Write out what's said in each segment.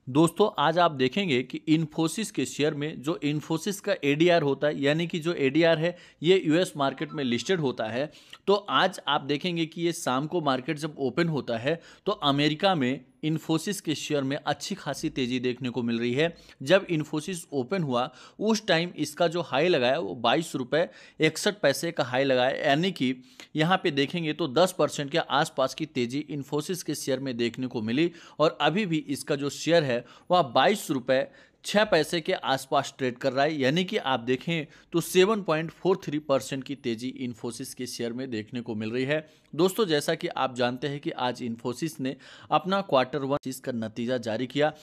दोस्तों आज आप देखेंगे कि इन्फोसिस के शेयर में जो इन्फोसिस का एडीआर होता है, यानी कि जो एडीआर है ये यूएस मार्केट में लिस्टेड होता है। तो आज आप देखेंगे कि ये शाम को मार्केट जब ओपन होता है तो अमेरिका में इन्फोसिस के शेयर में अच्छी खासी तेजी देखने को मिल रही है। जब इन्फोसिस ओपन हुआ उस टाइम इसका जो हाई लगाया वो 22 रुपये 61 पैसे का हाई लगाया, यानी कि यहाँ पे देखेंगे तो 10% के आसपास की तेजी इन्फोसिस के शेयर में देखने को मिली और अभी भी इसका जो शेयर है वह 22 रुपये 6 पैसे के आसपास ट्रेड कर रहा है, यानी कि आप देखें तो 7.43% की तेजी इन्फोसिस के शेयर में देखने को मिल रही है। दोस्तों जैसा कि आप जानते हैं कि आज इन्फोसिस ने अपना Q1 का नतीजा जारी किया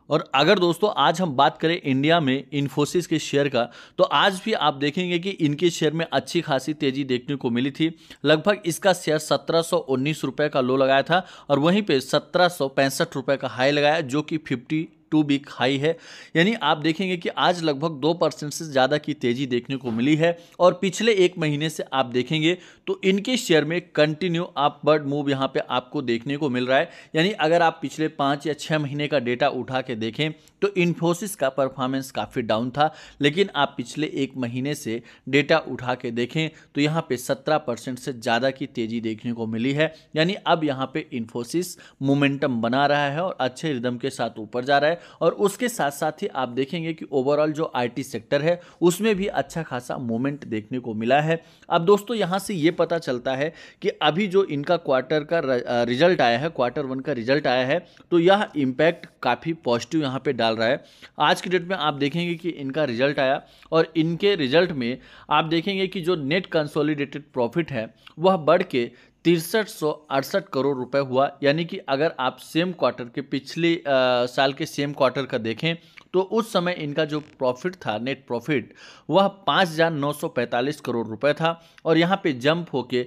और अगर दोस्तों आज हम बात करें इंडिया में इन्फोसिस के शेयर का, तो आज भी आप देखेंगे कि इनके शेयर में अच्छी खासी तेजी देखने को मिली थी। लगभग इसका शेयर 1719 रुपये का लो लगाया था और वहीं पे 1765 रुपये का हाई लगाया, जो कि 52 वीक हाई है। यानी आप देखेंगे कि आज लगभग 2% से ज़्यादा की तेजी देखने को मिली है और पिछले एक महीने से आप देखेंगे तो इनके शेयर में कंटिन्यू अपवर्ड मूव यहाँ पे आपको देखने को मिल रहा है। यानी अगर आप पिछले 5 या 6 महीने का डेटा उठा के देखें तो इन्फोसिस का परफॉर्मेंस काफ़ी डाउन था, लेकिन आप पिछले एक महीने से डेटा उठा के देखें तो यहाँ पे 17% से ज़्यादा की तेजी देखने को मिली है। यानी अब यहाँ पे इन्फोसिस मोमेंटम बना रहा है और अच्छे रिदम के साथ ऊपर जा रहा है और उसके साथ साथ ही आप देखेंगे कि ओवरऑल जो आईटी सेक्टर है उसमें भी अच्छा खासा मूवमेंट देखने को मिला है। अब दोस्तों यहाँ से ये पता चलता है कि अभी जो इनका क्वार्टर का रिजल्ट आया है, Q1 का रिजल्ट आया है, तो यह इम्पैक्ट काफ़ी पॉजिटिव यहाँ पे डाल रहा है। आज की डेट में आप देखेंगे कि इनका रिजल्ट आया और इनके रिजल्ट में आप देखेंगे कि जो नेट कंसोलिडेटेड प्रॉफिट है वह बढ़ के 6368 करोड़ रुपए हुआ। यानी कि अगर आप सेम क्वार्टर के पिछले साल के सेम क्वार्टर का देखें तो उस समय इनका जो प्रॉफिट था, नेट प्रॉफिट, वह 5945 करोड़ रुपए था और यहाँ पे जंप होके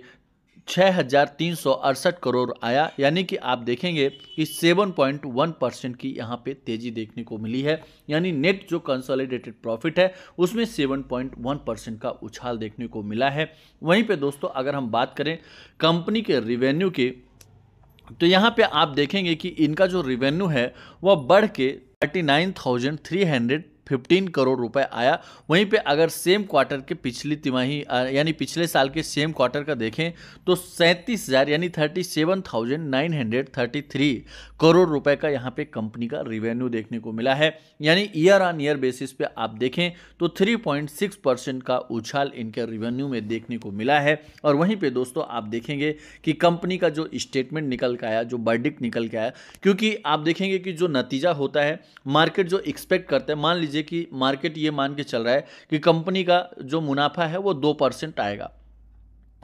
6368 करोड़ आया। यानी कि आप देखेंगे कि 7.1% की यहाँ पे तेजी देखने को मिली है। यानी नेट जो कंसोलिडेटेड प्रॉफिट है उसमें 7.1% का उछाल देखने को मिला है। वहीं पे दोस्तों अगर हम बात करें कंपनी के रिवेन्यू की, तो यहाँ पे आप देखेंगे कि इनका जो रिवेन्यू है वह बढ़ के 39,315 करोड़ रुपए आया। वहीं पे अगर सेम क्वार्टर के पिछली तिमाही यानी पिछले साल के सेम क्वार्टर का देखें तो 37,000 यानी 37,933 करोड़ रुपए का यहाँ पे कंपनी का रिवेन्यू देखने को मिला है। यानी ईयर ऑन ईयर बेसिस पे आप देखें तो 3.6% का उछाल इनके रिवेन्यू में देखने को मिला है। और वहीं पे दोस्तों आप देखेंगे कि कंपनी का जो स्टेटमेंट निकल के आया, जो वर्डिक्ट निकल के आया, क्योंकि आप देखेंगे कि जो नतीजा होता है मार्केट जो एक्सपेक्ट करते हैं, मान लीजिए कि मार्केट ये मान के चल रहा है कि कंपनी का जो मुनाफा है वो 2% आएगा।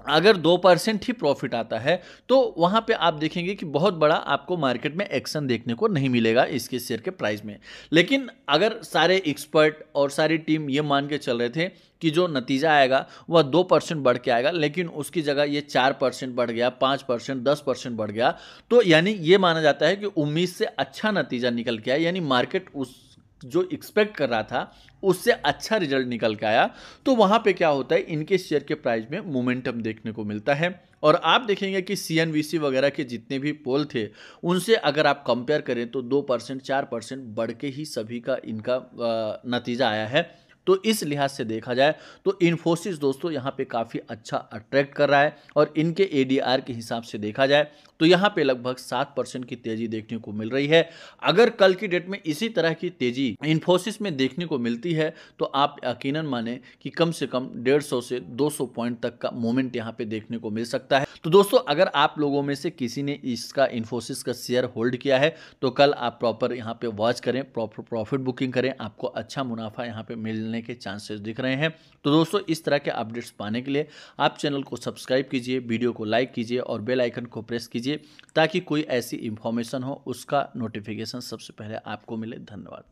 अगर 2% ही प्रॉफिट आता है तो वहां पे आप देखेंगे कि बहुत बड़ा आपको मार्केट में एक्शन देखने को नहीं मिलेगा इसके शेयर के प्राइस में। लेकिन अगर सारे एक्सपर्ट और सारी टीम ये मान के चल रहे थे कि जो नतीजा आएगा वह 2% बढ़ के आएगा, लेकिन उसकी जगह ये 4% बढ़ गया, 5%, 10% बढ़ गया, तो यानी ये माना जाता है कि उम्मीद से अच्छा नतीजा निकल के आया। यानी मार्केट उस जो एक्सपेक्ट कर रहा था उससे अच्छा रिजल्ट निकल के आया, तो वहां पे क्या होता है, इनके शेयर के प्राइस में मोमेंटम देखने को मिलता है। और आप देखेंगे कि सीएनबीसी वगैरह के जितने भी पोल थे उनसे अगर आप कंपेयर करें तो 2% 4% बढ़ के ही सभी का इनका नतीजा आया है। तो इस लिहाज से देखा जाए तो इन्फोसिस दोस्तों यहाँ पे काफ़ी अच्छा अट्रैक्ट कर रहा है और इनके एडीआर के हिसाब से देखा जाए तो यहाँ पे लगभग 7% की तेजी देखने को मिल रही है। अगर कल की डेट में इसी तरह की तेजी इन्फोसिस में देखने को मिलती है तो आप यकीनन माने कि कम से कम 150 से 200 पॉइंट तक का मोमेंट यहाँ पे देखने को मिल सकता है। तो दोस्तों अगर आप लोगों में से किसी ने इसका इन्फोसिस का शेयर होल्ड किया है तो कल आप प्रॉपर यहाँ पे वॉच करें, प्रॉपर प्रॉफिट बुकिंग करें, आपको अच्छा मुनाफा यहाँ पे मिलने के चांसेस दिख रहे हैं। तो दोस्तों इस तरह के अपडेट्स पाने के लिए आप चैनल को सब्सक्राइब कीजिए, वीडियो को लाइक कीजिए और बेल आइकन को प्रेस कीजिए ताकि कोई ऐसी इंफॉर्मेशन हो उसका नोटिफिकेशन सबसे पहले आपको मिले। धन्यवाद।